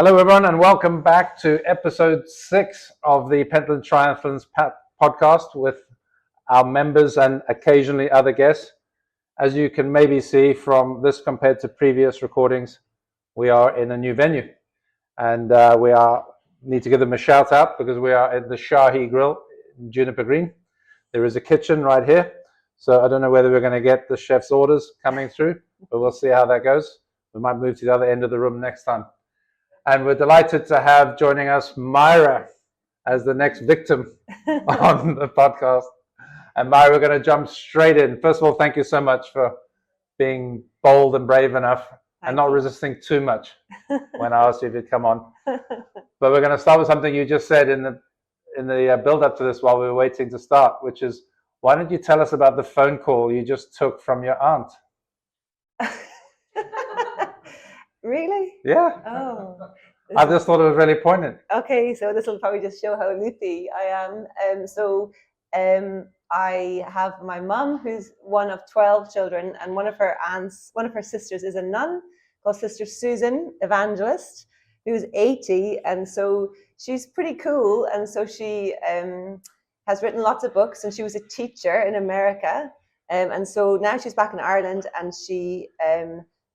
Hello, everyone, and welcome back to episode 6 of the Pentland Tri Podcast with our members and occasionally other guests. As you can maybe see from this compared to previous recordings, we are in a new venue, and we need to give them a shout out because we are at the Shahi Grill in Juniper Green. There is a kitchen right here, so I don't know whether we're going to get the chef's orders coming through, but we'll see how that goes. We might move to the other end of the room next time. And we're delighted to have joining us Myrah as the next victim on the podcast. And Myrah, we're going to jump straight in. First of all, thank you so much for being bold and brave enough and not resisting too much when I asked you if you'd come on. But we're going to start with something you just said in the build-up to this while we were waiting to start, which is, why don't you tell us about the phone call you just took from your aunt? Really? Yeah. Oh. I just thought it was really poignant. Okay, so this will probably just show how loopy I am. I have my mum, who's one of 12 children, and one of her sisters is a nun called Sister Susan Evangelist, who's 80, and so she's pretty cool. And so she has written lots of books, and she was a teacher in America, and so now she's back in Ireland, and she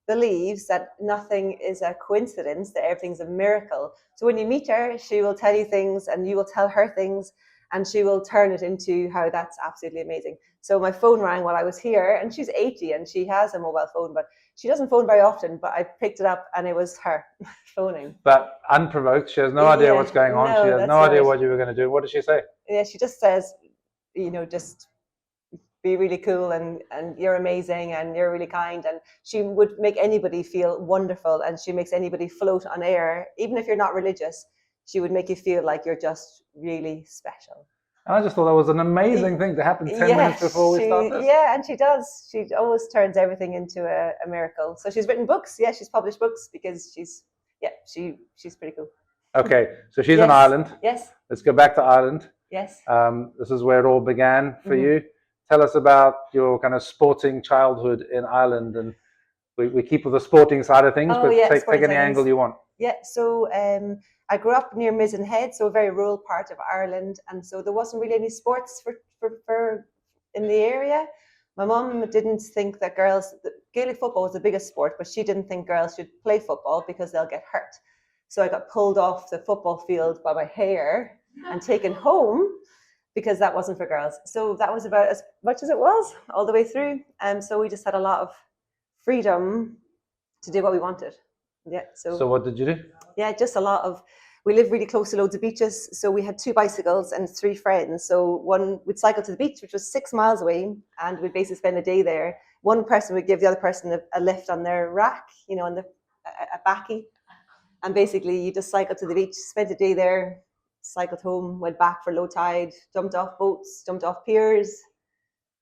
believes that nothing is a coincidence, that everything's a miracle. So when you meet her, she will tell you things and you will tell her things, and she will turn it into how that's absolutely amazing. So my phone rang while I was here, and she's 80 and she has a mobile phone, but she doesn't phone very often, but I picked it up and it was her phoning. But unprovoked, she has no idea what's going on. She has no idea what you were going to do. What did she say? Yeah, she just says, just be really cool, and you're amazing, and you're really kind, and she would make anybody feel wonderful, and she makes anybody float on air. Even if you're not religious, she would make you feel like you're just really special. And I just thought that was an amazing thing to happen 10 minutes before we start this. Yeah, and she does. She always turns everything into a miracle. So she's written books. Yeah, she's published books because she's pretty cool. Okay, so she's in Ireland. Yes. Let's go back to Ireland. Yes. This is where it all began for you. Tell us about your kind of sporting childhood in Ireland, and we keep with the sporting side of things, but take any angle you want. Yeah, so I grew up near Mizenhead, so a very rural part of Ireland, and so there wasn't really any sports for in the area. My mum didn't think that Gaelic football was the biggest sport, but she didn't think girls should play football because they'll get hurt. So I got pulled off the football field by my hair and taken home, because that wasn't for girls. So that was about as much as it was all the way through. So we just had a lot of freedom to do what we wanted. Yeah. So what did you do? Yeah, just a lot of, we live really close to loads of beaches. So we had 2 bicycles and 3 friends. So we'd cycle to the beach, which was 6 miles away, and we'd basically spend a day there. One person would give the other person a lift on their rack, on a backy. And basically you just cycle to the beach, spent a day there, cycled home, went back for low tide, jumped off boats, jumped off piers,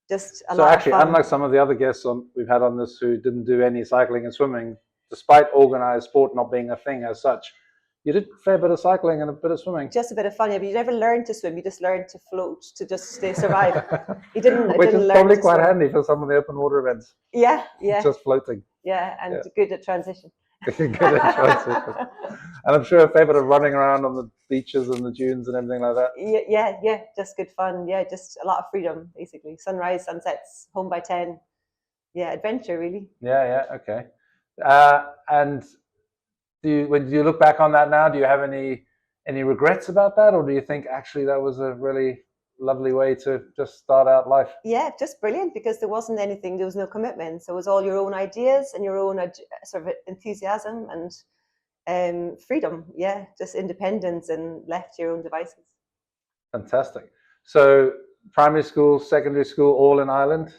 just a lot of fun. So actually, unlike some of the other guests we've had on this who didn't do any cycling and swimming, despite organised sport not being a thing as such, you did a fair bit of cycling and a bit of swimming. Just a bit of fun, yeah, but you never learned to swim, you just learned to float, to just survive. Which is probably quite handy for some of the open water events. Yeah. Just floating. Yeah, and good at transition. And I'm sure a fair bit of running around on the beaches and the dunes and everything like that. Yeah, just good fun. Yeah, just a lot of freedom, basically. Sunrise, sunsets, home by 10. Yeah, adventure, really. Yeah, okay. And when you look back on that now, do you have any regrets about that, or do you think actually that was a really lovely way to just start out life? Yeah, just brilliant, because there wasn't anything, there was no commitment, so it was all your own ideas and your own sort of enthusiasm and freedom. Yeah, just independence and left to your own devices. Fantastic. So primary school, secondary school, all in Ireland?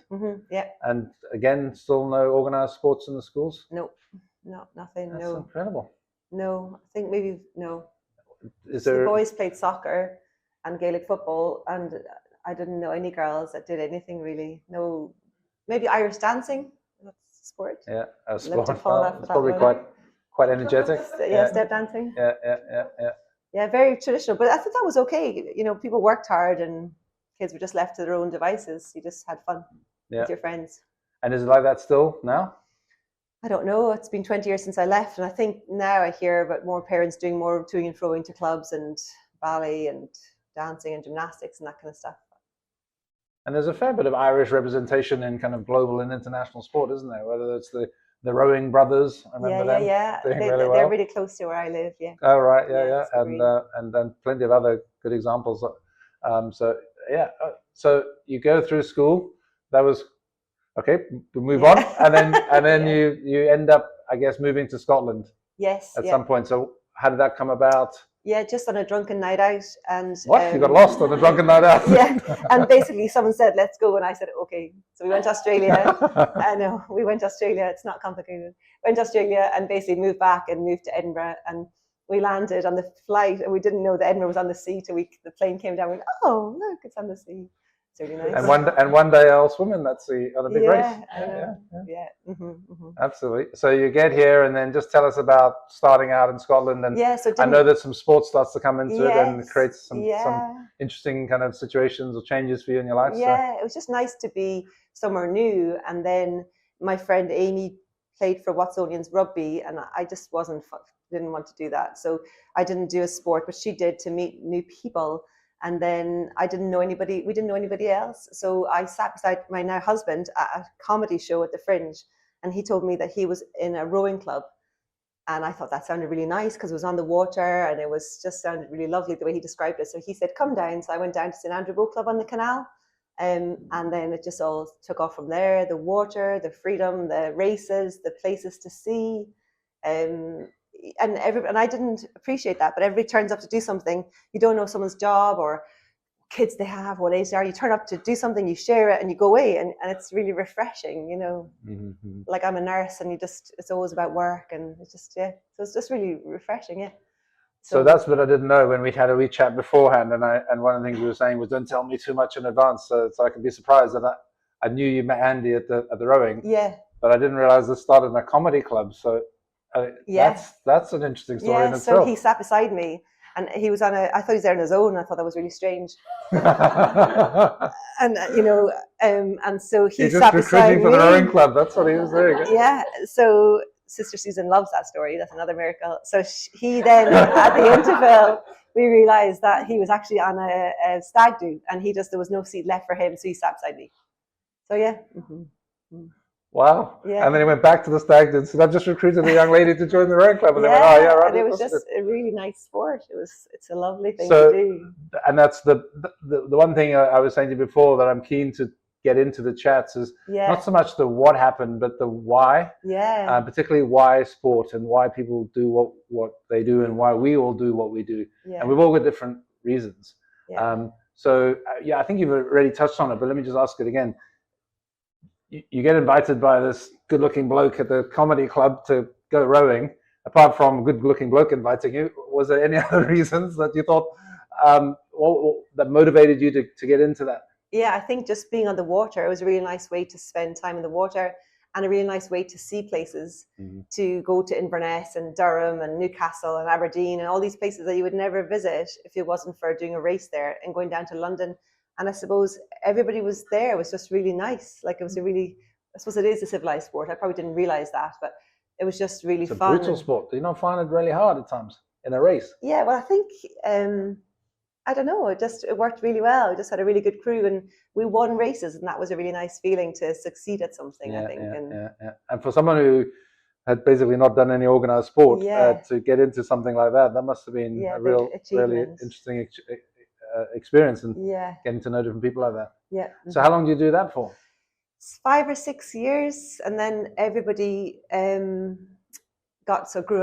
Yeah. And again, still no organised sports in the schools? No, nothing. That's incredible. No, I think maybe no. The boys played soccer and Gaelic football, and I didn't know any girls that did anything really. No, maybe Irish dancing. That's a sport. Yeah, a sport. It's probably quite energetic. Yeah, step dancing. Yeah. Yeah, very traditional, but I think that was okay. People worked hard, and kids were just left to their own devices. You just had fun with your friends. And is it like that still now? I don't know. It's been 20 years since I left, and I think now I hear about more parents doing more toing and froing to clubs and ballet and dancing and gymnastics and that kind of stuff. And there's a fair bit of Irish representation in kind of global and international sport, isn't there? Whether it's the rowing brothers, I remember them doing really well. They're really close to where I live. Yeah. Oh right, yeah. And then plenty of other good examples. So you go through school. That was okay. We move on, and then you end up, I guess, moving to Scotland. Yes. At some point. So how did that come about? Yeah, just on a drunken night out. And what? You got lost on a drunken night out? Yeah, and basically someone said, let's go. And I said, okay. So we went to Australia. I know, we went to Australia. It's not complicated. Went to Australia and basically moved back and moved to Edinburgh. And we landed on the flight and we didn't know that Edinburgh was on the sea till the plane came down. We went, oh, look, it's on the sea. It's really nice. And one day I'll swim in that sea on a big race. Yeah. Mm-hmm. Absolutely. So you get here, and then just tell us about starting out in Scotland. And I know that some sports starts to come into it and creates some interesting kind of situations or changes for you in your life. Yeah, it was just nice to be somewhere new. And then my friend Amy played for Watsonians rugby, and I just didn't want to do that. So I didn't do a sport, but she did, to meet new people. And then we didn't know anybody else. So I sat beside my now husband at a comedy show at the Fringe, and he told me that he was in a rowing club. And I thought that sounded really nice because it was on the water, and it was just sounded really lovely the way he described it. So he said, come down. So I went down to St Andrew Boat Club on the canal. And then it just all took off from there. The water, the freedom, the races, the places to see. And I didn't appreciate that, but everybody turns up to do something. You don't know someone's job or kids they have, what age they are. You turn up to do something, you share it, and you go away, and it's really refreshing, you know. Mm-hmm. Like I'm a nurse, and it's always about work, and it's just so it's just really refreshing, yeah. So that's what I didn't know when we had a wee chat beforehand, and one of the things we were saying was don't tell me too much in advance, so I can be surprised that I knew you met Andy at the rowing, but I didn't realize this started in a comedy club, so. That's an interesting story in itself. So he sat beside me, and he was I thought he was there on his own. I thought that was really strange. And and so he sat beside me. Just recruiting for the rowing club. That's what he was doing. Yeah. So Sister Susan loves that story. That's another miracle. So he then, at the interval, we realised that he was actually on a stag do, and there was no seat left for him, so he sat beside me. So yeah. Mm-hmm. Wow. Yeah. And then he went back to the stag do and said, I've just recruited a young lady to join the rowing club. And they went, oh, yeah, right. And it was just a really nice sport. It's a lovely thing to do. And that's the one thing I was saying to you before that I'm keen to get into the chats is not so much the what happened, but the why. Yeah. Particularly why sport and why people do what they do and why we all do what we do. Yeah. And we've all got different reasons. Yeah. I think you've already touched on it, but let me just ask it again. You get invited by this good-looking bloke at the comedy club to go rowing. Apart from a good-looking bloke inviting you, was there any other reasons that you thought that motivated you to get into that? Yeah, I think just being on the water, it was a really nice way to spend time in the water and a really nice way to see places, to go to Inverness and Durham and Newcastle and Aberdeen and all these places that you would never visit if it wasn't for doing a race there and going down to London. And I suppose everybody was there. It was just really nice. Like it was I suppose it is a civilized sport. I probably didn't realize that, but it was just really fun. It's a brutal sport. Do you not find it really hard at times in a race? Yeah, well, I think, I don't know, it worked really well. We just had a really good crew and we won races, and that was a really nice feeling to succeed at something, I think. And for someone who had basically not done any organized sport, to get into something like that must have been a really interesting experience and getting to know different people like that. Yeah. So how long do you do that for? 5 or 6 years, and then everybody grew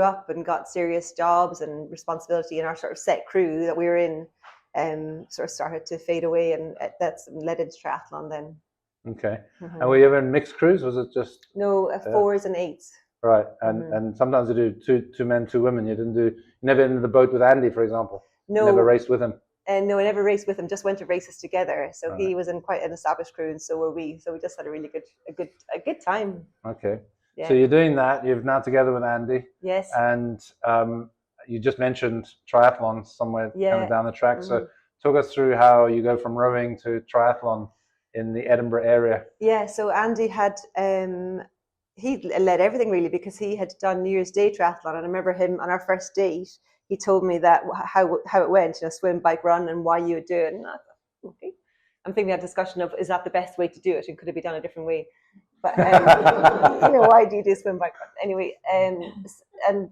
up and got serious jobs and responsibility, and our sort of set crew that we were in sort of started to fade away, and that's led into triathlon then. Okay. Mm-hmm. And were you ever in mixed crews? Was it just no 4s and 8s? Right. And sometimes you do two men, 2 women. You never in the boat with Andy, for example. No. Never raced with him. No, I never raced with him. Just went to races together. So he was in quite an established crew, and so were we. So we just had a really good time. Okay. Yeah. So you're doing that. You're now together with Andy. Yes. And you just mentioned triathlon somewhere kind of down the track. Mm-hmm. So talk us through how you go from rowing to triathlon in the Edinburgh area. Yeah. So Andy had he led everything really, because he had done New Year's Day triathlon, and I remember him on our first date. He told me that how it went, swim, bike, run, and why you would do it. And I thought, okay. I'm thinking that discussion of, is that the best way to do it, and could it be done a different way? But why do you do swim, bike, run? Anyway, and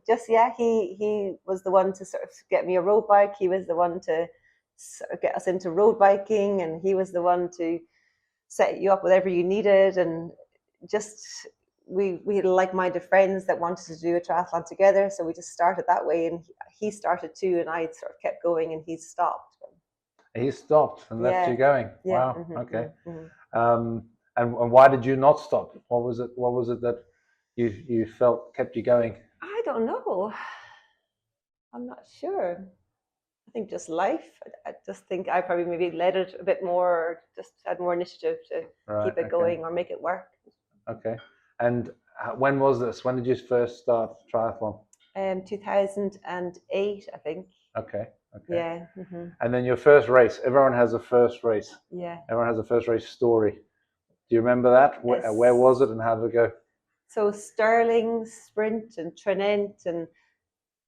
just he was the one to sort of get me a road bike. He was the one to sort of get us into road biking, and he was the one to set you up whatever you needed, and just we had like-minded friends that wanted to do a triathlon together, so we just started that way, and he started too, and I sort of kept going, and he stopped. He stopped and left you going. Yeah. Wow. Okay. And why did you not stop? What was it that you felt kept you going? I don't know. I'm not sure. I think just life. I just think I probably maybe led it a bit more, or just had more initiative to keep it going or make it work. Okay. And when was this? When did you first start triathlon? 2008, I think. Okay. Yeah. And then your first race. Everyone has a first race. Yeah. Everyone has a first race story. Do you remember that? Yes. Where was it and how did it go? So Stirling, Sprint, and Trinent, and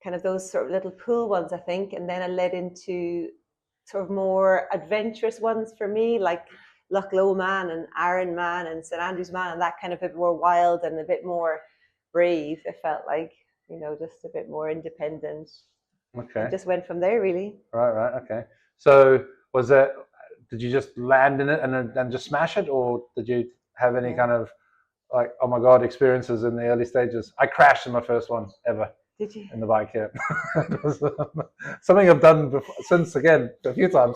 kind of those sort of little pool ones, I think. And then I led into sort of more adventurous ones for me, like Loch Lomond and Arran Man and St Andrews Man, and that kind of a bit more wild and a bit more brave. It felt like, just a bit more independent. Okay. It just went from there, really. Right. Okay. So did you just land in it and just smash it, or did you have any kind of like, oh my God, experiences in the early stages? I crashed in my first one ever. Did you? In the bike, yeah. It was something I've done since, again, a few times.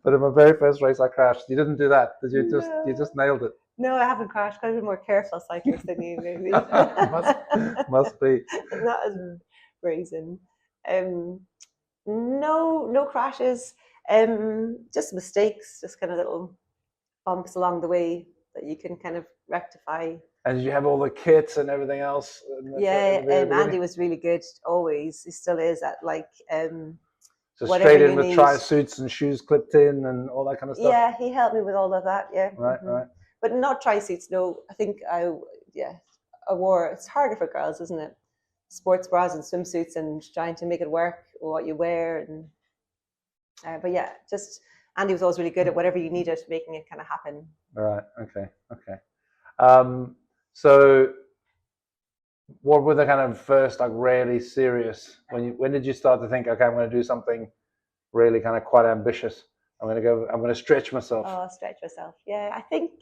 But in my very first race, I crashed. You didn't do that. Did you? No. You just nailed it. No, I haven't crashed. I've been more careful cyclist than you, maybe. must be. Not as brazen. No crashes. Just mistakes, just kind of little bumps along the way that you can kind of rectify. And did you have all the kits and everything else? Andy was really good, always. He still is at so straight in with tri suits and shoes clipped in and all that kind of stuff. Yeah, he helped me with all of that. Yeah. Right. But not tri suits. No, I think I wore. It's harder for girls, isn't it? Sports bras and swimsuits and trying to make it work, what you wear, and but yeah, just Andy was always really good at whatever you needed, making it kind of happen. Right. Okay. So what were the kind of first, like, really serious, when did you start to think, okay, I'm going to do something really kind of quite ambitious? I'm going to stretch myself. Oh, stretch myself. Yeah, I think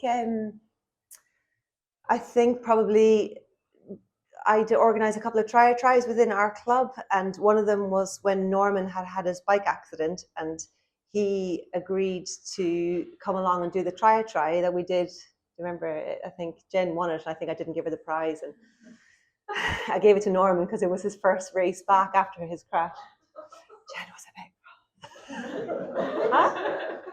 probably I did organize a couple of tries within our club, and one of them was when Norman had his bike accident, and he agreed to come along and do the try that we did. Remember, I think Jen won it. I think I didn't give her the prize, and I gave it to Norman because it was his first race back after his crash. Jen was a big girl. Huh?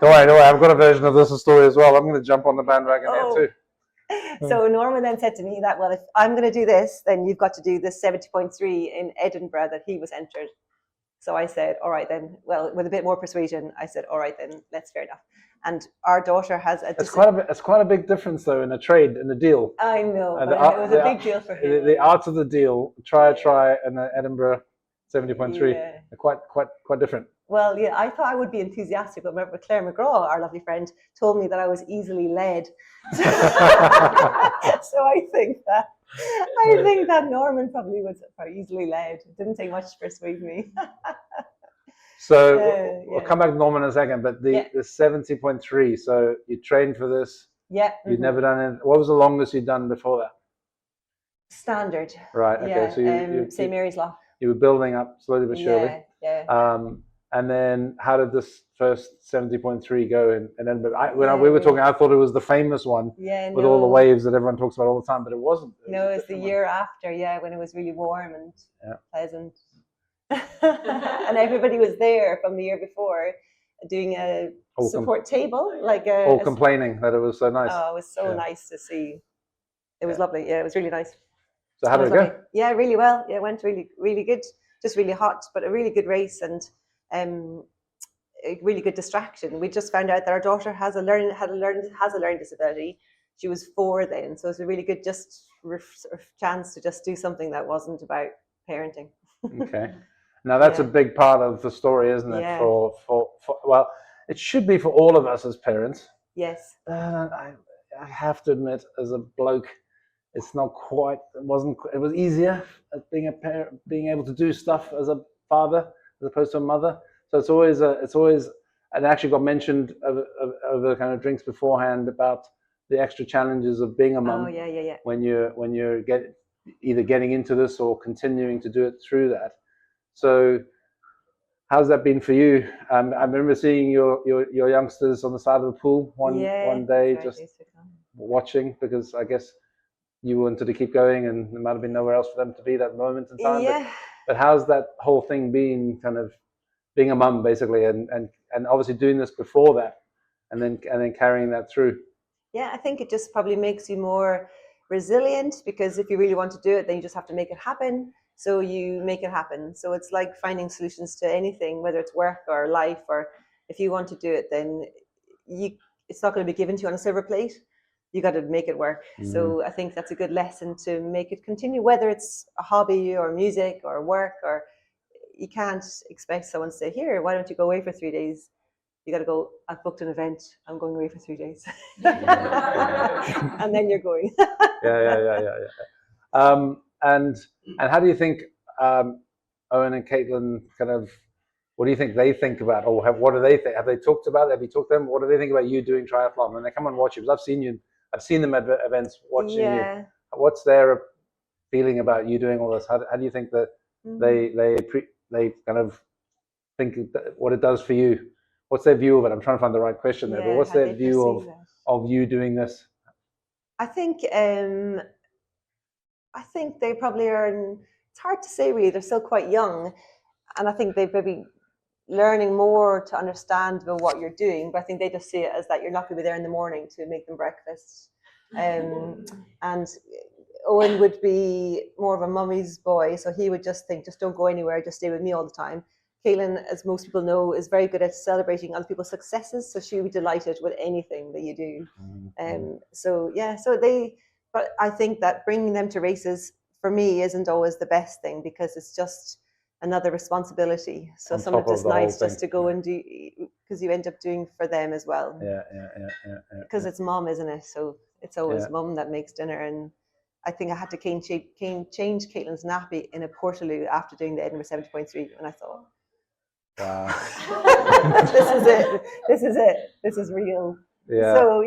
Don't worry, I've got a version of this story as well. I'm going to jump on the bandwagon there too. So Norman then said to me that, well, if I'm going to do this, then you've got to do this 70.3 in Edinburgh that he was entered. So I said, all right then. Well, with a bit more persuasion, I said, all right then, that's fair enough. And our daughter has a... It's quite a big difference, though, in a deal. I know, but it was a big deal for him. The art of the deal, try and the Edinburgh 70.3, are quite different. Well, yeah, I thought I would be enthusiastic, but remember Claire McGraw, our lovely friend, told me that I was easily led. So I think that Norman probably was easily led. It didn't take much to persuade me. So we'll come back to Norman in a second, but the 70.3, so you trained for this. Yeah. You'd never done it. What was the longest you'd done before that? Standard. Right, okay. Yeah, so you St. Mary's Loch. You were building up slowly but surely. Yeah. And then how did this first 70.3 go? And then we were talking, I thought it was the famous one with all the waves that everyone talks about all the time, but it wasn't. No, it's the year after, when it was really warm and pleasant. And everybody was there from the year before doing a support table, complaining that it was so nice. Oh, it was so nice to see. It was lovely. Yeah, it was really nice. So how did it go? Yeah, really well. Yeah, it went really, really good. Just really hot, but a really good race and a really good distraction. We just found out that our daughter has a learning disability, she was 4 then. So it's a really good sort of chance to just do something that wasn't about parenting. Okay. Now that's a big part of the story, isn't it? Yeah. For well, it should be for all of us as parents. Yes. I have to admit, as a bloke, it's not quite. It was easier at being a parent, being able to do stuff as a father as opposed to a mother. So it's always. And it actually got mentioned over kind of drinks beforehand about the extra challenges of being a mum. Oh yeah. When you're either getting into this or continuing to do it through that. So how's that been for you? I remember seeing your youngsters on the side of the pool one day, right, just watching, because I guess you wanted to keep going and there might have been nowhere else for them to be that moment in time. Yeah. But how's that whole thing been, kind of being a mum basically, and obviously doing this before that and then carrying that through? Yeah, I think it just probably makes you more resilient, because if you really want to do it, then you just have to make it happen. So you make it happen. So it's like finding solutions to anything, whether it's work or life, or if you want to do it, then it's not going to be given to you on a silver plate. You got to make it work. Mm-hmm. So I think that's a good lesson to make it continue, whether it's a hobby or music or work, or you can't expect someone to say, here, why don't you go away for 3 days? You got to go, I've booked an event, I'm going away for 3 days. And then you're going. Yeah. And how do you think Owen and Caitlin kind of, what do you think they think about, or what do they think? Have they talked about it? Have you talked to them? What do they think about you doing triathlon? When they come and watch you, because I've seen them at events watching you. What's their feeling about you doing all this? How do you think that they kind of think what it does for you? What's their view of it? I'm trying to find the right question there, but what's their view of you doing this? I think they probably are. It's hard to say, really. They're still quite young, and I think they're maybe learning more to understand about what you're doing. But I think they just see it as that you're not going to be there in the morning to make them breakfast. And Owen would be more of a mummy's boy, so he would just think, just don't go anywhere, just stay with me all the time. Caitlin, as most people know, is very good at celebrating other people's successes, so she would be delighted with anything that you do. But I think that bringing them to races for me isn't always the best thing, because it's just another responsibility. So sometimes it's nice just to go and do, because you end up doing for them as well. Yeah. Because it's mom, isn't it? So it's always mom that makes dinner. And I think I had to change Caitlin's nappy in a Portaloo after doing the Edinburgh 70.3, and I thought, wow. This is it. This is real. Yeah. So,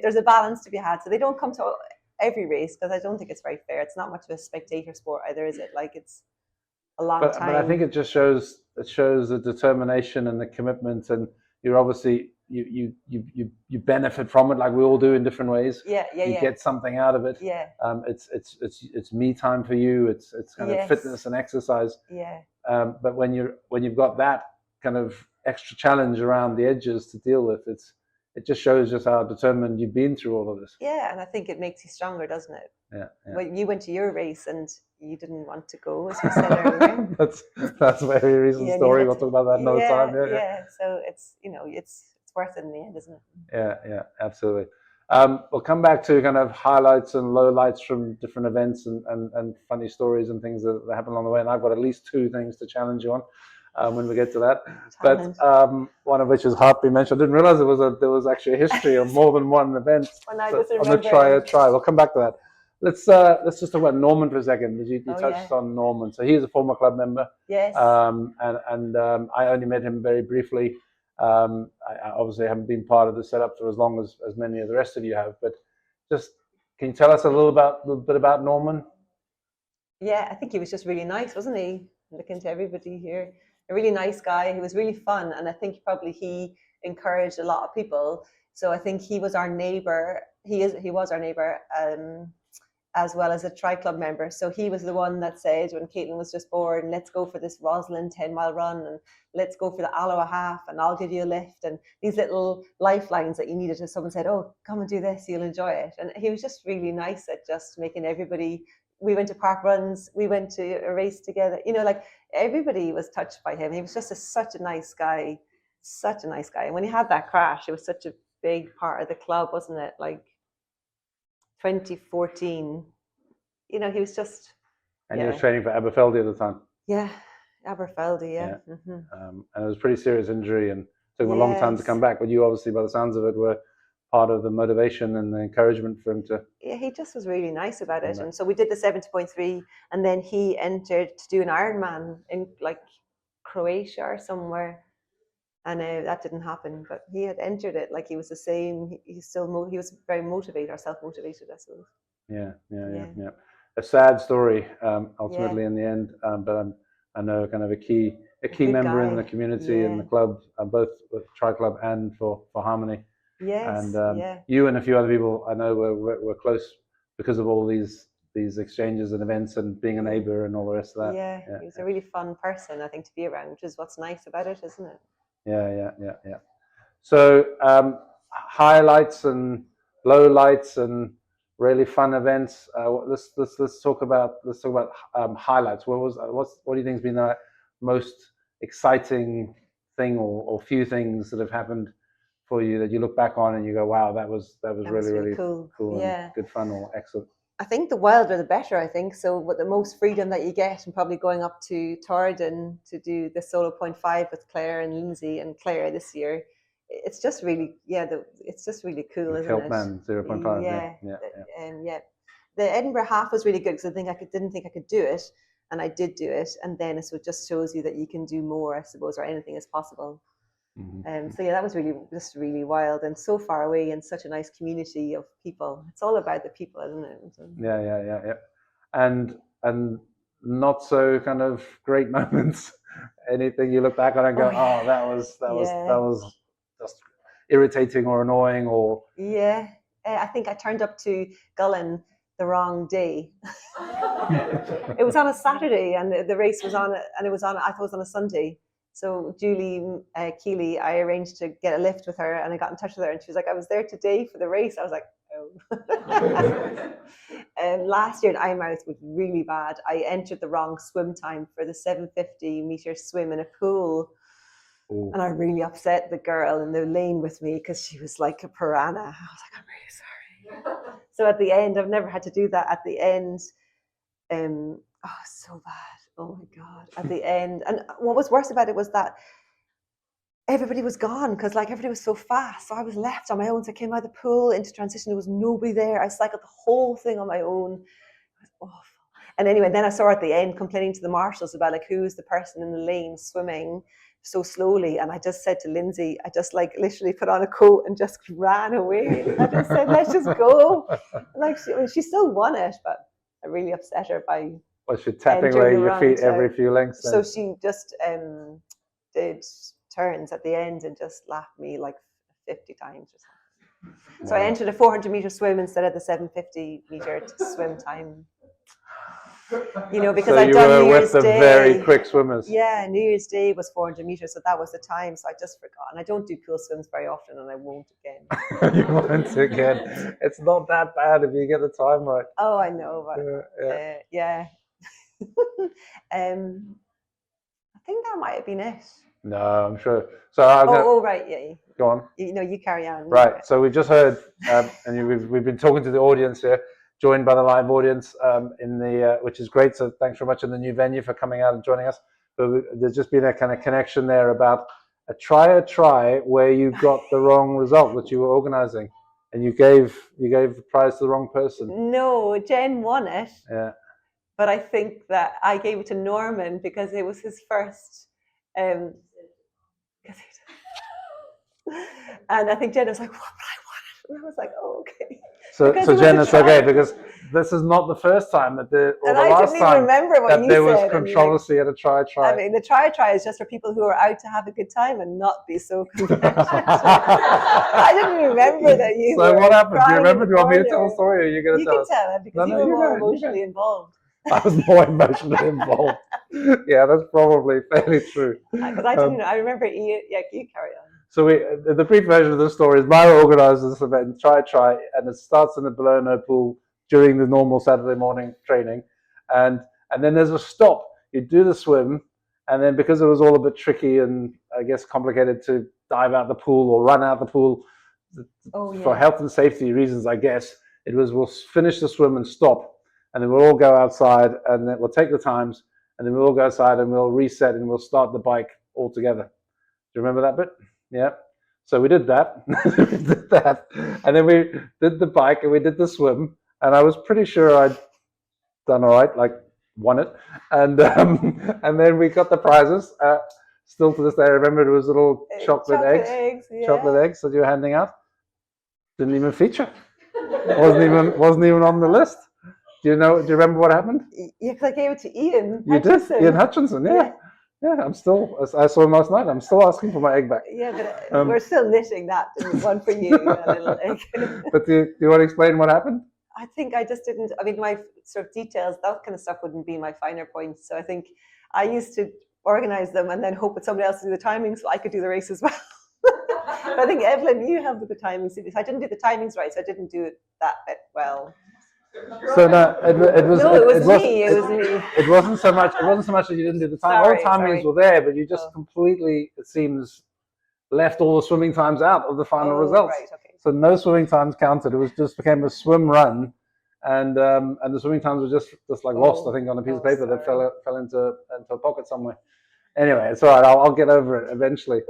there's a balance to be had. So they don't come to every race, because I don't think it's very fair. It's not much of a spectator sport either, is it? Like, it's a long time. But I think it just shows the determination and the commitment, and you're obviously you benefit from it, like we all do in different ways. You get something out of it. Yeah. It's me time for you. It's kind of fitness and exercise. Yeah. But when you've got that kind of extra challenge around the edges to deal with, it just shows just how determined you've been through all of this. Yeah, and I think it makes you stronger, doesn't it? Yeah. When you went to your race and you didn't want to go, as you said earlier. that's a very recent story. We'll talk about that another time. Yeah. So it's it's worth it in the end, isn't it? Yeah, absolutely. We'll come back to kind of highlights and lowlights from different events and funny stories and things that happen along the way. And I've got at least 2 things to challenge you on when we get to that. But one of which is hardly mentioned. I didn't realize there was actually a history of more than one event on the Tri. We'll come back to that. Let's just talk about Norman for a second. You touched on Norman. So he's a former club member. Yes. And I only met him very briefly. I obviously haven't been part of the setup for as long as many of the rest of you have. But just, can you tell us a little bit about Norman? Yeah, I think he was just really nice, wasn't he? Looking to everybody here, a really nice guy. He was really fun, and I think he encouraged a lot of people. So I think he was our neighbour. He was our neighbour. As well as a Tri Club member. So he was the one that said, when Caitlin was just born, let's go for this Rosalind 10-mile run, and let's go for the Alloa half, and I'll give you a lift, and these little lifelines that you needed. If someone said, oh, come and do this, you'll enjoy it. And he was just really nice at just making everybody, we went to park runs, we went to a race together, like everybody was touched by him. He was just such a nice guy. And when he had that crash, it was such a big part of the club, wasn't it? Like, 2014. You know, he was just. And he was training for Aberfeldy at the time. Yeah, Aberfeldy, yeah. And it was a pretty serious injury and took him a long time to come back. But you obviously, by the sounds of it, were part of the motivation and the encouragement for him to. Yeah, he just was really nice about it. And so we did the 70.3, and then he entered to do an Ironman in like Croatia or somewhere. And that didn't happen, but he had entered it. Like he was the same. He was very motivated or self-motivated, I suppose. Yeah. A sad story, ultimately in the end. But I know kind of a key member in the community and the club, both with Tri Club and for Harmony. Yes. And you and a few other people I know were close because of all these exchanges and events and being a neighbor and all the rest of that. Yeah. He's a really fun person, I think, to be around, which is what's nice about it, isn't it? Yeah. So highlights and lowlights and really fun events. Let's talk about highlights. What do you think has been the most exciting thing or few things that have happened for you that you look back on and you go, wow, that was really cool and good fun or excellent? I think the wilder the better, I think. So with the most freedom that you get, and probably going up to Torridon to do the solo 0.5 with Claire and Lindsay and Claire this year, it's just really, it's just really cool, isn't it? Helpman 0.5. Yeah. The Edinburgh half was really good because I didn't think I could do it, and I did do it, and then it just shows you that you can do more, I suppose, or anything is possible. So that was really wild and so far away in such a nice community of people. It's all about the people, isn't it? So. Yeah. And not so kind of great moments. Anything you look back on and go, that was just irritating or annoying or. Yeah, I think I turned up to Gullen the wrong day. It was on a Saturday and the race was on, and I thought it was on a Sunday. So Julie Keeley, I arranged to get a lift with her, and I got in touch with her, and she was like, I was there today for the race. I was like, oh. Last year in Eyemouth was really bad. I entered the wrong swim time for the 750-meter swim in a pool. Ooh. And I really upset the girl in the lane with me because she was like a piranha. I was like, I'm really sorry. So at the end, I've never had to do that. At the end, so bad. Oh my God, at the end. And what was worse about it was that everybody was gone because everybody was so fast. So I was left on my own. So I came out of the pool into transition. There was nobody there. I cycled the whole thing on my own. It was awful. And anyway, then I saw her at the end complaining to the marshals about who's the person in the lane swimming so slowly. And I just said to Lindsay, I just literally put on a coat and just ran away. I just said, let's just go. She still won it, but I really upset her by... Was she tapping away your feet every few lengths? So she just did turns at the end and just lapped me 50 times or something. Wow. So I entered a 400-meter swim instead of the 750-meter swim time. Because so I'd done New Year's Day. The very quick swimmers. Yeah, New Year's Day was 400 meters, so that was the time. So I just forgot, and I don't do pool swims very often, and I won't again. You won't again. It's not that bad if you get the time right. Oh, I know, but yeah. I think that might have been it. No, I'm sure. So right, yeah. Go on. You carry on. Right. So we've just heard, and we've been talking to the audience here, joined by the live audience in the which is great. So thanks very much in the new venue for coming out and joining us. But there's just been a kind of connection there about a try where you got the wrong result that you were organising, and you gave the prize to the wrong person. No, Jen won it. Yeah. But I think that I gave it to Norman because it was his first. And I think Jen was like, "What? But I won it." And I was like, "Oh, okay." So Jen, it's okay because this is not the first time that there was controversy at a try. I mean, the try is just for people who are out to have a good time and not be so competitive. I didn't remember that you. So what happened? Do you remember? Do you want me to tell the story, or are you going to tell? You can tell it because you were more emotionally involved. I was more emotionally involved. Yeah, that's probably fairly true. Because I didn't. I remember. You carry on. So the brief version of the story is Myrah organised this event, Try, and it starts in the below pool during the normal Saturday morning training, and then there's a stop. You do the swim, and then because it was all a bit tricky and I guess complicated to dive out the pool or run out the pool for health and safety reasons, I guess It was we'll finish the swim and stop, and then we'll all go outside, and then we'll take the times, and then we'll all go outside and we'll reset and we'll start the bike all together. Do you remember that bit? Yeah. So we did that. We did that, and then we did the bike and we did the swim, and I was pretty sure I'd done all right, like won it, and then we got the prizes. Still to this day, I remember it was little chocolate eggs that you were handing out. Didn't even feature. wasn't even on the list. Do you remember what happened? Yeah, because I gave it to Ian. You Hutchinson. did, Ian Hutchinson. Yeah. I saw him last night. I'm still asking for my egg back. Yeah, but we're still knitting that. One for you, a little egg. But do you want to explain what happened? I think I just didn't. I mean, my sort of details, that kind of stuff wouldn't be my finer points. So I think I used to organize them and then hope that somebody else would do the timing so I could do the race as well. But I think, Evelyn, you have the timings. I didn't do the timings right, so I didn't do it that bit well. So no, it was me. It wasn't so much that you didn't do the time. All the timings were there, but you just completely, it seems, left all the swimming times out of the final results. Right, okay. So no swimming times counted. It was just became a swim run, and the swimming times were just like lost, I think, on a piece of paper that fell into a pocket somewhere. Anyway, it's all right. I'll get over it eventually.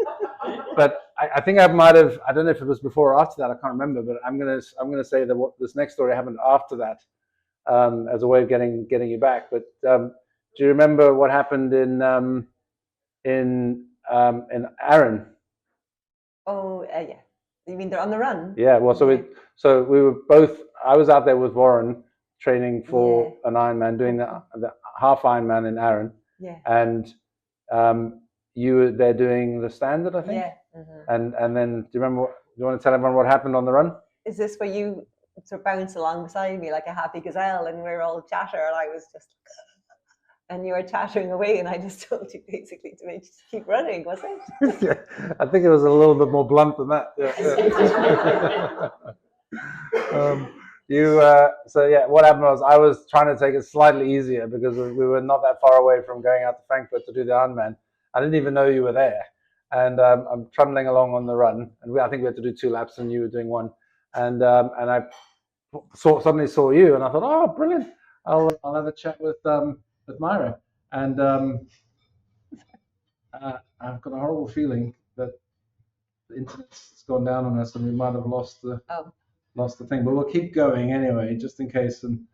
But I think I might have. I don't know if it was before or after that. I can't remember. But I'm gonna say that this next story happened after that, as a way of getting you back. But do you remember what happened in Arran? Oh yeah. You mean they're on the run? Yeah. Well, so we were both. I was out there with Warren training for an Ironman, doing the half Ironman in Arran. Yeah. And you were there doing the standard, I think. Yeah. Mm-hmm. And then, do you remember? Do you want to tell everyone what happened on the run? Is this where you sort of bounced along beside me like a happy gazelle, and we were all chatter, and I was just, and you were chattering away, and I just told you basically to make you keep running, was it? Yeah, I think it was a little bit more blunt than that. Yeah. So yeah, what happened was I was trying to take it slightly easier because we were not that far away from going out to Frankfurt to do the Ironman. I didn't even know you were there, and I'm trundling along on the run, and I think we had to do 2 laps, and you were doing 1, and I suddenly saw you, and I thought, oh, brilliant! I'll have a chat with Myrah, and I've got a horrible feeling that the internet's gone down on us, and we might have lost the thing, but we'll keep going anyway, just in case, and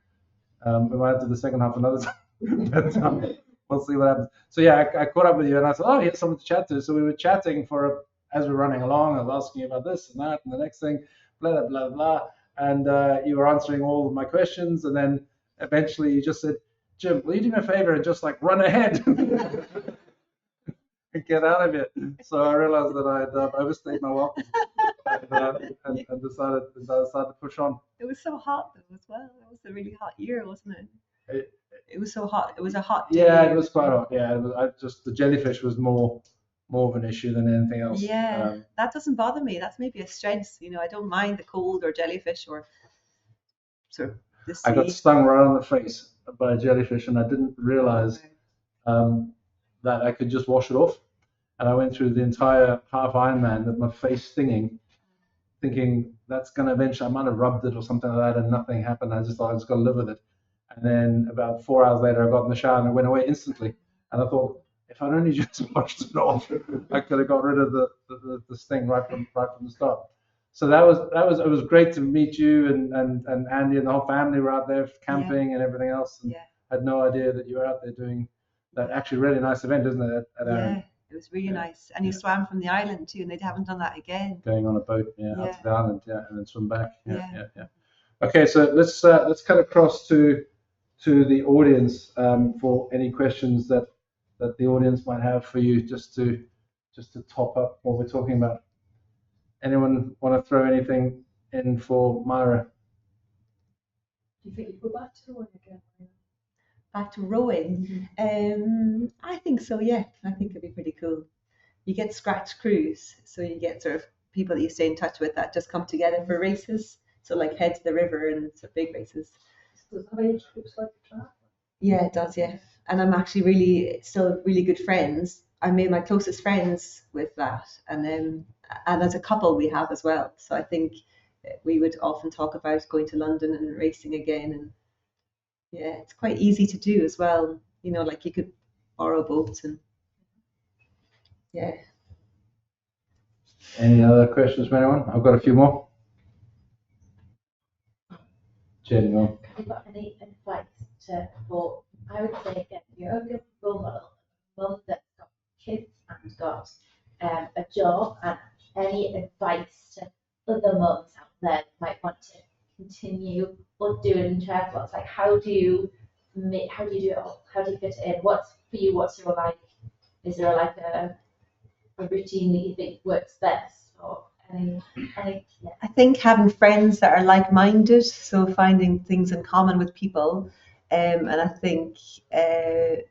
we might do the second half another time. But, we'll see what happens. So yeah, I caught up with you, and I thought, oh, here's someone to chat to. So we were chatting as we were running along. I was asking you about this and that, and the next thing, blah blah blah blah, and you were answering all of my questions, and then eventually you just said, Jim, will you do me a favor and just like run ahead and get out of it? So I realized that I had overstayed my welcome. And decided to push on. It was so hot though as well. It was a really hot year, wasn't it? It was so hot. It was a hot day. Yeah, it was quite hot. Yeah, it was. The jellyfish was more of an issue than anything else. Yeah, that doesn't bother me. That's maybe a strength. I don't mind the cold or jellyfish or sort of the sea. I got stung right on the face by a jellyfish, and I didn't realize that I could just wash it off. And I went through the entire half Ironman with my face stinging, thinking that's going to eventually, I might have rubbed it or something like that, and nothing happened. I just thought I was going to live with it. And then about 4 hours later, I got in the shower and it went away instantly. And I thought, if I'd only just washed it off, I could have got rid of the sting right from the start. So it was great to meet you, and Andy and the whole family were out there camping and everything else. And I had no idea that you were out there doing that actually really nice event, isn't it, at Arran? Yeah. It was really nice, and you swam from the island too, and they haven't done that again. Going on a boat, out to the island, and then swim back. Yeah. Okay, so let's cut across to the audience for any questions that the audience might have for you, just to top up what we're talking about. Anyone want to throw anything in for Myrah? Do you think you go back to rowing again? Back to rowing? I think so, yeah. I think it'd be pretty cool. You get scratch crews, so you get sort of people that you stay in touch with that just come together for races. So like head to the river and sort of big races. Does that age groups like the triathlon? Yeah, it does, yeah. And I'm actually still really good friends. I made my closest friends with that. And as a couple we have as well. So I think we would often talk about going to London and racing again. And yeah, it's quite easy to do as well. You know, like you could borrow boats and yeah. Any other questions from anyone? I've got a few more. Jen, go on. Have you got any advice for, I would say, if you're a good role model, a mum that's got kids and got a job, and any advice to other mums out there that might want to continue or do it in triathlons? Like, how do you do it all? How do you fit it in? What's for you? What's your like? Is there like a routine that you think works best, or any? Yeah. I think having friends that are like-minded, so finding things in common with people, and I think I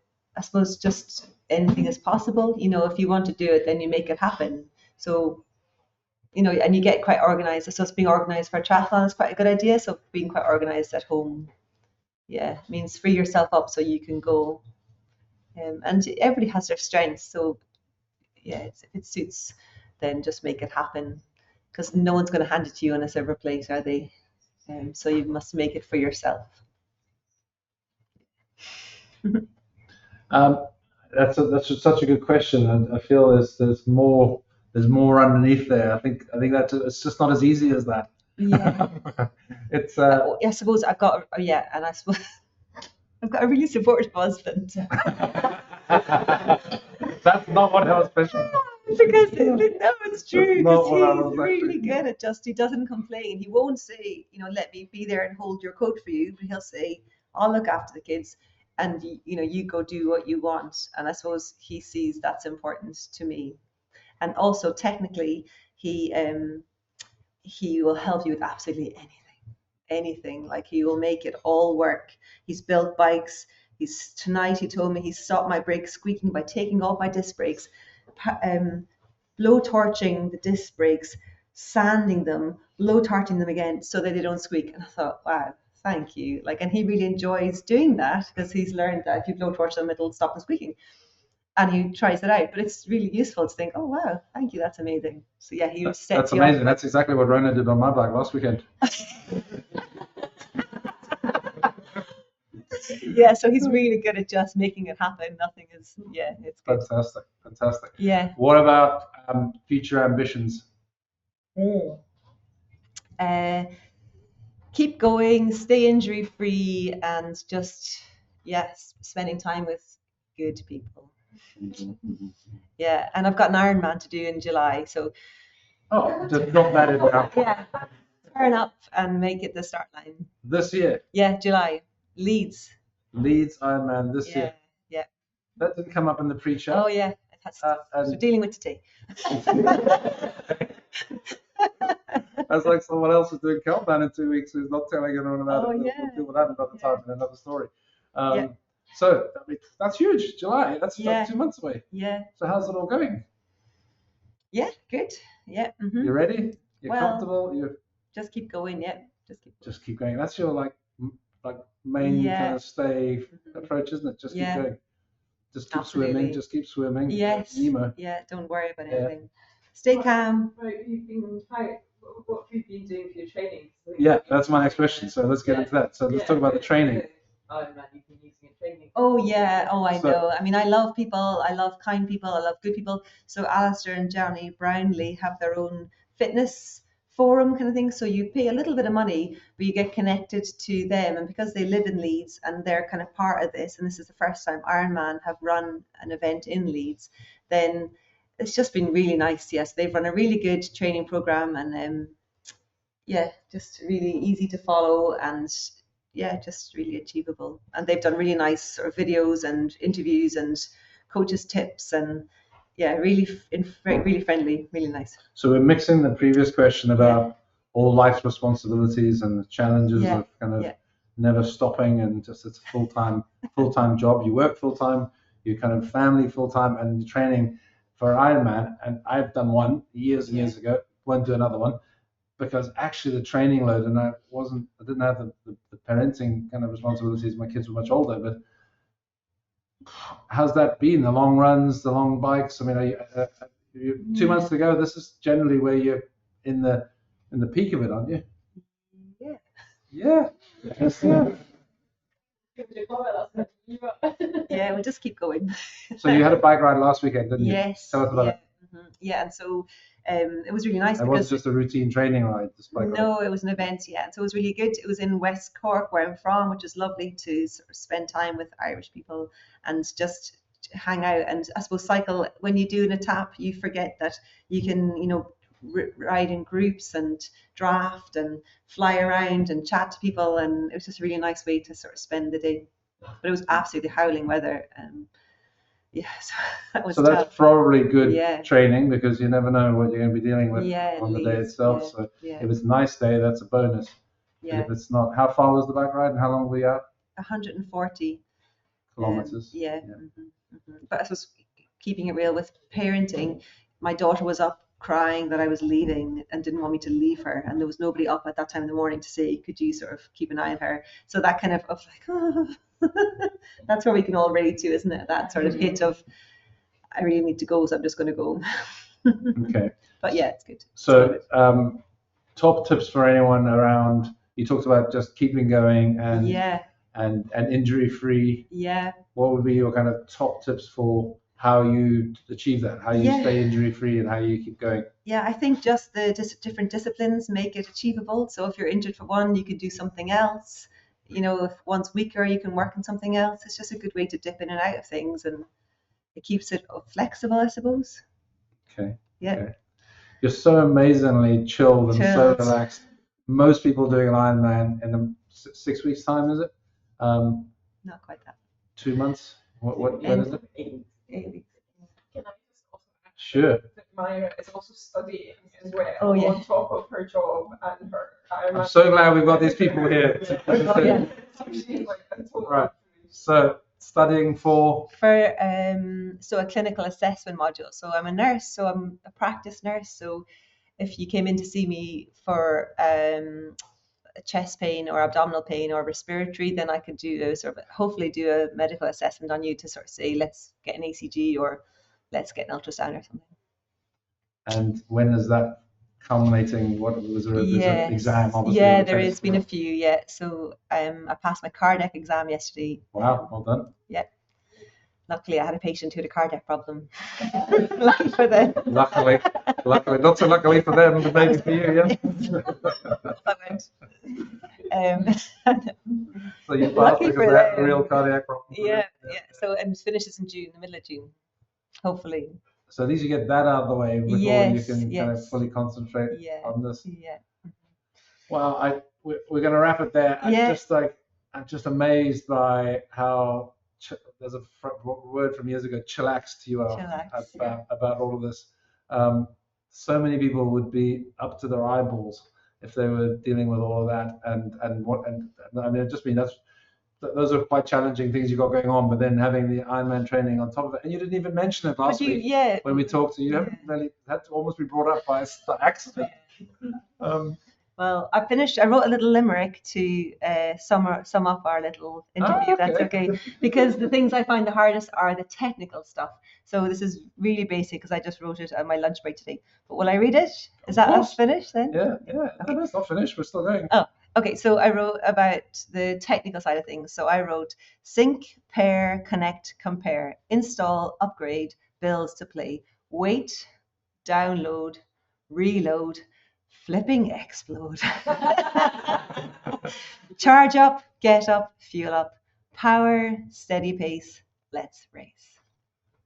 suppose just anything is possible. You know, if you want to do it, then you make it happen. So, you know, and you get quite organized. So being organized for a triathlon is quite a good idea. So being quite organized at home, yeah, means free yourself up so you can go. And everybody has their strengths. So yeah, if it suits, then just make it happen. Because no one's going to hand it to you on a silver plate, are they? So you must make it for yourself. That's such a good question, and I feel there's more underneath there. I think that it's just not as easy as that. Yeah. It's I suppose I've got and I suppose I've got a really supportive husband. That's not what I was questioning. Because no, it's true. That's not what I Because was he's really actually- good at he doesn't complain. He won't say, you know, let me be there and hold your coat for you, but he'll say, I'll look after the kids, and you know, you go do what you want. And I suppose he sees that's important to me. And also technically, he will help you with absolutely anything. Like he will make it all work. He's built bikes. Tonight he told me he stopped my brakes squeaking by taking off my disc brakes, blow torching the disc brakes, sanding them, blow torching them again so that they don't squeak. And I thought, wow, thank you. Like, and he really enjoys doing that because he's learned that if you blow torch them, it'll stop them squeaking. And he tries it out, but it's really useful to think, oh wow, thank you, that's amazing. So yeah, he sets That's you amazing. up. That's exactly what Rona did on my bike last weekend. Yeah, so he's really good at just making it happen. Nothing is, yeah, it's good. Fantastic. Yeah. What about future ambitions? Keep going, stay injury free, and just spending time with good people. Yeah, and I've got an Ironman to do in July, so Just drop that in now. yeah, turn up and make it the start line. This year, Yeah, July, Leeds. Ironman this year. Yeah. That didn't come up in the pre-show. Oh yeah, that's and- we're dealing with today. That's like someone else is doing countdown in 2 weeks who's not telling anyone about Oh, it. yeah. We'll deal with that another time in another story. Yeah. So I mean, that's huge. July. That's Yeah. like 2 months away. Yeah. So how's it all going? Yeah, good. Yeah. Mm-hmm. You ready? You're Well, comfortable? You Just keep going. Yeah. just keep going. That's your like main Yeah. kind of stay approach, isn't it? Just keep Yeah. going. Just keep Absolutely. swimming. Just keep swimming. Yes. Nemo. Yeah. Don't worry about Yeah. anything. Stay calm. Right, what have you been doing for your training? Yeah, that's my next question. So let's get into that. So let's talk about the training. Oh man, you've been using a training. Oh yeah. Oh, I So- know. I mean, I love people. I love kind people. I love good people. So Alistair and Johnny Brownlee have their own fitness forum kind of thing. So you pay a little bit of money, but you get connected to them. And because they live in Leeds and they're kind of part of this, and this is the first time Ironman have run an event in Leeds, then it's just been really nice. Yes, they've run a really good training program, and just really easy to follow, and just really achievable. And they've done really nice sort of videos and interviews and coaches tips, and really friendly, really nice. So we're mixing the previous question about all life's responsibilities and the challenges Yeah, of kind of yeah. never stopping, and just it's a full-time job. You work full-time, you kind of family full-time, and you're training for Ironman. And I've done one years and years ago. Won't do another one because actually the training load, and I didn't have the parenting kind of responsibilities. My kids were much older, but how's that been? The long runs, the long bikes. I mean, 2 months to go. This is generally where you're in the in the peak of it, aren't you? Yeah. Yeah. Yes, yeah. Yeah, we'll just keep going. So you had a bike ride last weekend, didn't you? Yes. Tell us about it. Yeah, and so it was really nice It wasn't just a routine training ride, this bike ride. no, it was an event, yeah. And so it was really good. It was in West Cork, where I'm from, which is lovely to sort of spend time with Irish people and just hang out. And I suppose cycle, when you do an etap, you forget that you can, ride in groups and draft and fly around and chat to people. And it was just a really nice way to sort of spend the day. But it was absolutely howling weather. Yeah, so that was So that's tough. probably good Yeah. training, because you never know what you're going to be dealing with Yeah, on the day leaves, itself. So Yeah, if it's a nice day, that's a bonus. But yeah. if it's not, how far was the bike ride and how long were you out? 140 Kilometers. Yeah. But I suppose, keeping it real with parenting, my daughter was up crying that I was leaving and didn't want me to leave her, and there was nobody up at that time in the morning to say, could you sort of keep an eye on her? So that kind of like, oh. That's where we can all relate to, isn't it? That sort of hit of, I really need to go, so I'm just going to go. Okay. But yeah, it's good. So top tips for anyone around, you talked about just keeping going and Yeah, and injury free. yeah. What would be your kind of top tips for how you achieve that, how you Yeah. stay injury free and how you keep going? Yeah, I think just the different disciplines make it achievable. So if you're injured for one, you could do something else. If one's weaker, you can work on something else. It's just a good way to dip in and out of things, and it keeps it flexible, I suppose. Okay. Yeah. Okay. You're so amazingly chilled and so Chilled. relaxed. Most people doing an Ironman in 6 weeks' time, is it? Not quite that. 2 months? When is it? 8 weeks. Can I just also add Sure. that Myrah is also studying as well Oh, yeah. on top of her job and her. I'm so glad we've got these people here. Oh, yeah. She's like a total. Right. So studying for So a clinical assessment module. So I'm a nurse, so I'm a practice nurse. So if you came in to see me for chest pain or abdominal pain or respiratory, then I could hopefully do a medical assessment on you to sort of say, let's get an ECG or let's get an ultrasound or something. and when is that culminating? What was there? There's an exam, obviously. Yeah, or a there test, has been or- a few. Yeah, so I passed my cardiac exam yesterday. Wow, well done. Luckily, I had a patient who had a cardiac problem. Lucky for them. Luckily, not so luckily for them, but maybe for you, yeah. That went. So you passed Lucky because for they had a them. real cardiac problem. Yeah. So it finishes in June, the middle of June, hopefully. So at least you get that out of the way before you Yes, can kind of yes. fully concentrate Yeah. on this. Yeah. Well, we're going to wrap it there. Yeah. I'm just amazed by how there's a word from years ago, chillaxed you are Chillax, about all of this. So many people would be up to their eyeballs if they were dealing with all of that, and I mean, it just means those are quite challenging things you got going on. But then having the Ironman training on top of it, and you didn't even mention it last week when we talked to you. You haven't really had to almost be brought up by accident. Well, I wrote a little limerick to sum up our little interview, if that's okay. Because the things I find the hardest are the technical stuff. So this is really basic because I just wrote it on my lunch break today. But will I read it? Is that us finished then? Yeah. Okay. No, it's not finished. We're still going. Oh, okay. So I wrote about the technical side of things. So I wrote sync, pair, connect, compare, install, upgrade, build to play, wait, download, reload, flipping explode. Charge up, get up, fuel up, power, steady pace, let's race.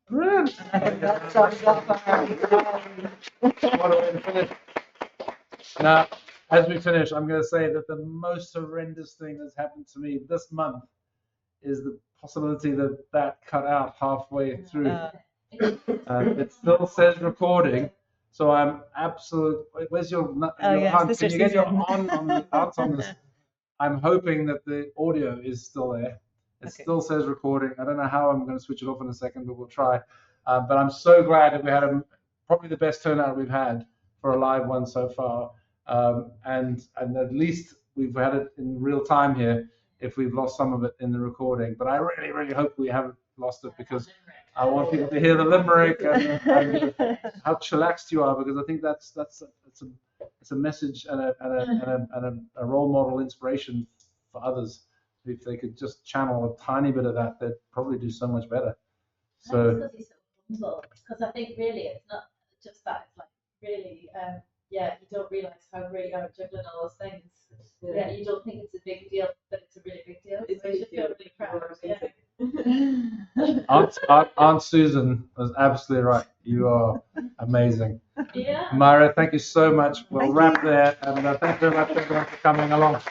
Brilliant. That sums up our What a way to finish. Now, as we finish, I'm going to say that the most horrendous thing that's happened to me this month is the possibility that cut out halfway through. It still says recording, so I'm absolute. Where's your hand? Can you get your answer on this? I'm hoping that the audio is still there. It still says recording. I don't know how I'm going to switch it off in a second, but we'll try. But I'm so glad that we had probably the best turnout we've had for a live one so far. And at least we've had it in real time here if we've lost some of it in the recording. But I really, really hope we haven't lost it, because I want people to hear the limerick and how chillaxed you are, because I think that's a it's a message and a role model inspiration for others. If they could just channel a tiny bit of that, they'd probably do so much better. So because he's so humble. Because I think really it's not just that. It's like really, you don't realise how great you are at juggling all those things. Yeah, you don't think it's a big deal, but it's a really big deal. It's So you should feel really proud. Aunt Susan was absolutely right. You are amazing. Yeah. Myrah, thank you so much. We'll Thank wrap you. there, and thank you very much everyone for coming along.